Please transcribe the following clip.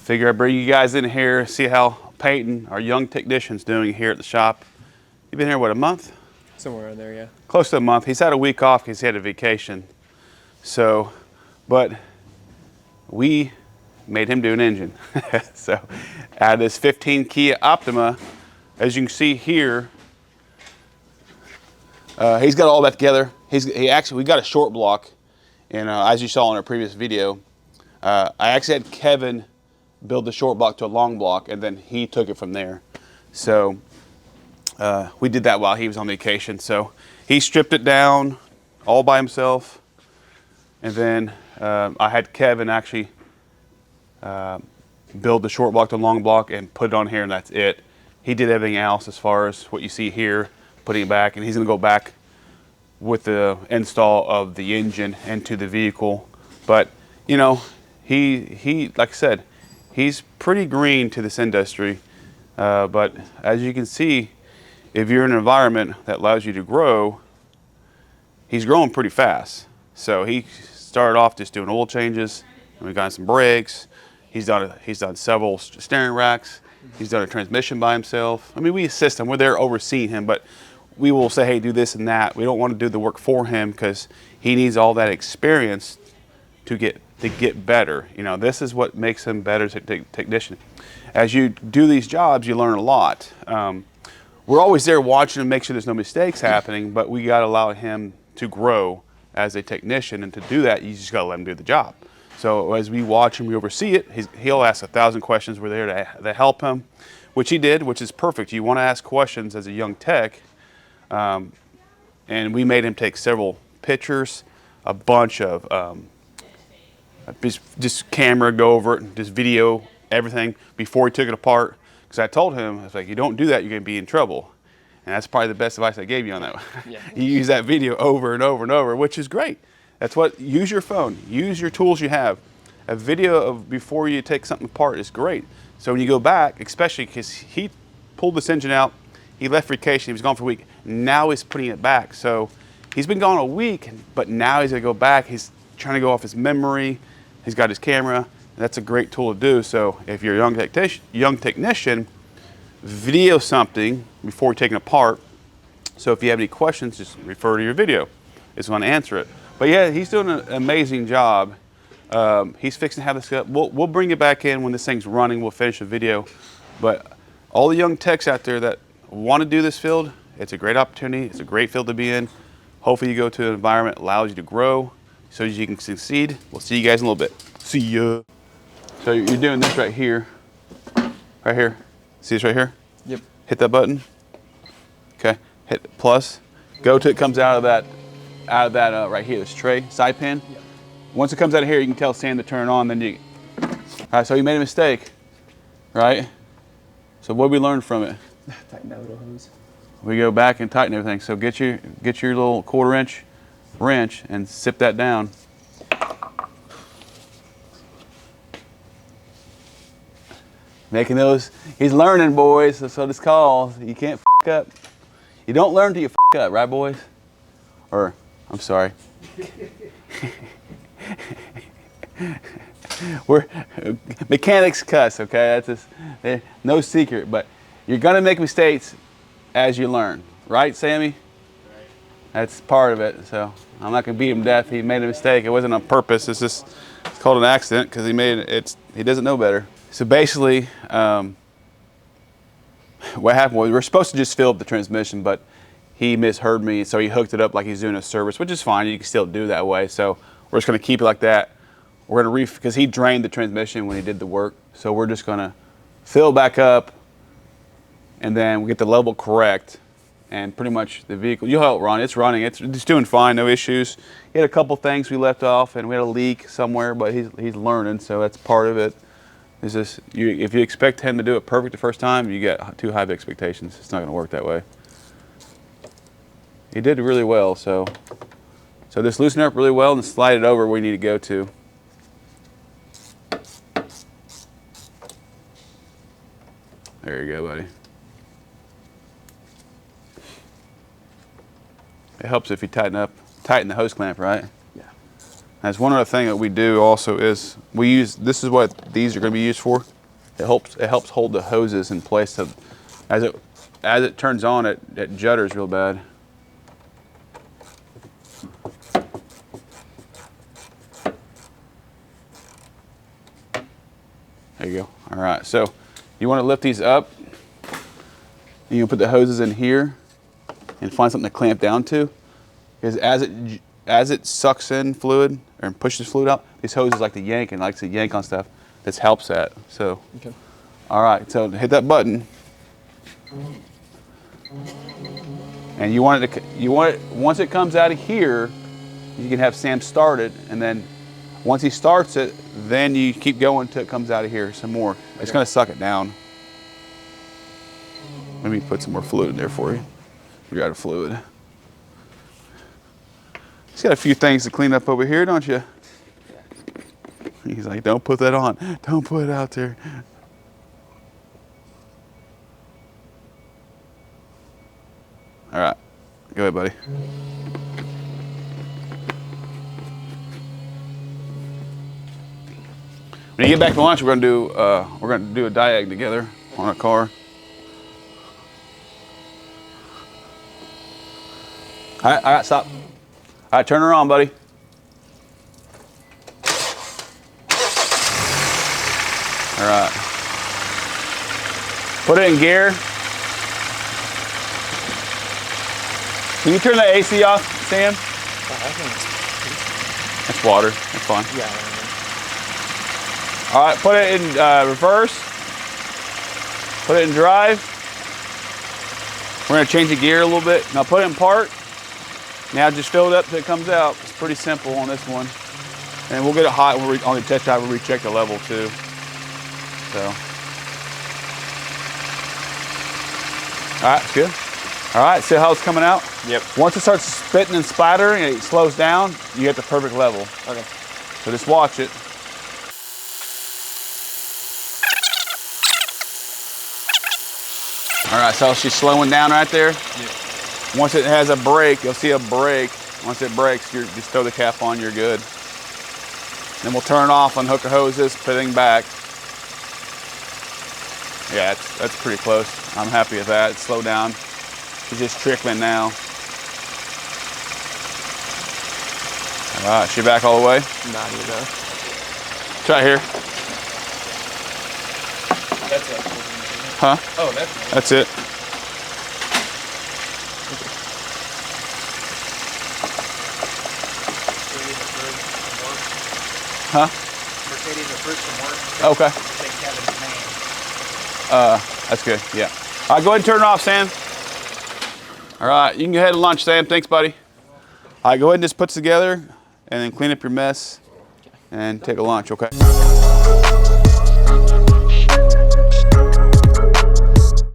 Figure I'd bring you guys in here, see how Peyton, our young technician's doing here at the shop. You've been here, what, a month? Somewhere in there, yeah. Close to a month. He's had a week off because he had a vacation. So, but we made him do an engine. So, out of this 15 Kia Optima, as you can see here, he's got all that together. We got a short block, and as you saw in our previous video, I actually had Kevin build the short block to a long block, and then he took it from there. So we did that while he was on vacation. So he stripped it down all by himself, and then I had Kevin actually build the short block to long block and put it on here, and that's it. He did everything else as far as what you see here, putting it back, and he's gonna go back with the install of the engine into the vehicle. But you know, he like I said, he's pretty green to this industry, but as you can see, if you're in an environment that allows you to grow, he's growing pretty fast. So he started off just doing oil changes, and we got some brakes. He's done several steering racks. He's done a transmission by himself. I mean, we assist him. We're there overseeing him, but we will say, hey, do this and that. We don't want to do the work for him because he needs all that experience to get better. You know, this is what makes him better as a technician. As you do these jobs, you learn a lot. We're always there watching to make sure there's no mistakes happening, but we got to allow him to grow as a technician, and to do that, you just got to let him do the job. So as we watch him, we oversee it. He'll ask 1,000 questions. We're there to help him, which he did, which is perfect. You want to ask questions as a young tech, and we made him take several pictures, a bunch of just camera, go over it, just video everything before he took it apart. Because I told him, I was like, you don't do that, you're going to be in trouble. And that's probably the best advice I gave you on that. Yeah. You use that video over and over and over, which is great. That's what, use your phone, use your tools you have. A video of before you take something apart is great. So when you go back, especially because he pulled this engine out, he left vacation, he was gone for a week, now he's putting it back. So he's been gone a week, but now he's gonna go back, he's trying to go off his memory, he's got his camera, and that's a great tool to do. So if you're a young technician, video something before taking it apart. So if you have any questions, just refer to your video. It's going to answer it. But yeah, he's doing an amazing job. He's fixing to have this up. We'll bring it back in when this thing's running. We'll finish the video. But all the young techs out there that want to do this field, it's a great opportunity. It's a great field to be in. Hopefully you go to an environment that allows you to grow so you can succeed. We'll see you guys in a little bit. See ya. So you're doing this right here. Right here. See this right here? Yep. Hit that button. Okay. Hit plus. Go till it comes out of that right here, this tray, side pin. Yep. Once it comes out of here, you can tell Sam to turn it on. Then you. All right. So you made a mistake, right? So what did we learn from it? Tighten that little hose. We go back and tighten everything. So get your little 1/4-inch wrench and sip that down. Making those, he's learning, boys. That's what it's called. You can't f up. You don't learn till you f up, right, boys? Or, I'm sorry. Mechanics cuss, okay? That's just, no secret. But you're gonna make mistakes as you learn, right, Sammy? Right. That's part of it. So I'm not gonna beat him to death. He made a mistake. It wasn't on purpose. It's called an accident because he doesn't know better. So basically, what happened was we were supposed to just fill up the transmission, but he misheard me, so he hooked it up like he's doing a service, which is fine. You can still do that way. So we're just going to keep it like that. We're going to because he drained the transmission when he did the work. So we're just going to fill back up, and then we get the level correct, and pretty much the vehicle. You'll help run. It's running. It's doing fine. No issues. He had a couple things we left off, and we had a leak somewhere, but he's learning, so that's part of it. Is this, if you expect him to do it perfect the first time, you get too high of expectations. It's not going to work that way. He did really well, so just loosen it up really well and slide it over where we need to go to. There you go, buddy. It helps if you tighten the hose clamp, right? That's one other thing that we do also is this is what these are going to be used for. It helps hold the hoses in place. So as it turns on, it judders real bad. There you go. All right, so you want to lift these up. You can put the hoses in here and find something to clamp down to, because as it sucks in fluid or pushes fluid out, these hoses like to yank and likes to yank on stuff. This helps that. So, Okay. all right. So hit that button, and you want it. Once it comes out of here, you can have Sam start it, and then once he starts it, then you keep going until it comes out of here some more. Okay. It's going to suck it down. Let me put some more fluid in there for you. You're out of fluid. He's got a few things to clean up over here, don't you? Yeah. He's like, don't put that on. Don't put it out there. All right, go ahead, buddy. When you get back to lunch, we're gonna do a diag together on a car. All right, stop. All right, turn her on, buddy. All right. Put it in gear. Can you turn the AC off, Sam? I think That's water. That's fine. yeah. All right, put it in reverse. Put it in drive. We're gonna change the gear a little bit. Now put it in park. Now just fill it up till it comes out. It's pretty simple on this one. And we'll get it hot on the test drive. We'll recheck the level too. So. All right, it's good. All right, see how it's coming out? Yep. Once it starts spitting and splattering and it slows down, you get the perfect level. Okay. So just watch it. All right, so she's slowing down right there. Yep. Once it has a break, you'll see a break. Once it breaks, you just throw the cap on, you're good. Then we'll turn it off, unhook the hoses, put everything back. Yeah, that's pretty close. I'm happy with that. It's slowed down. She's just trickling now. All right, she back all the way? Not even. Try here. That's it. Huh? Oh, that's it. That's it. Huh? Mercedes approved some work. Okay. Say Kevin's name. That's good, yeah. All right, go ahead and turn it off, Sam. All right, you can go ahead and lunch, Sam. Thanks, buddy. All right, go ahead and just put it together and then clean up your mess and take a lunch, okay?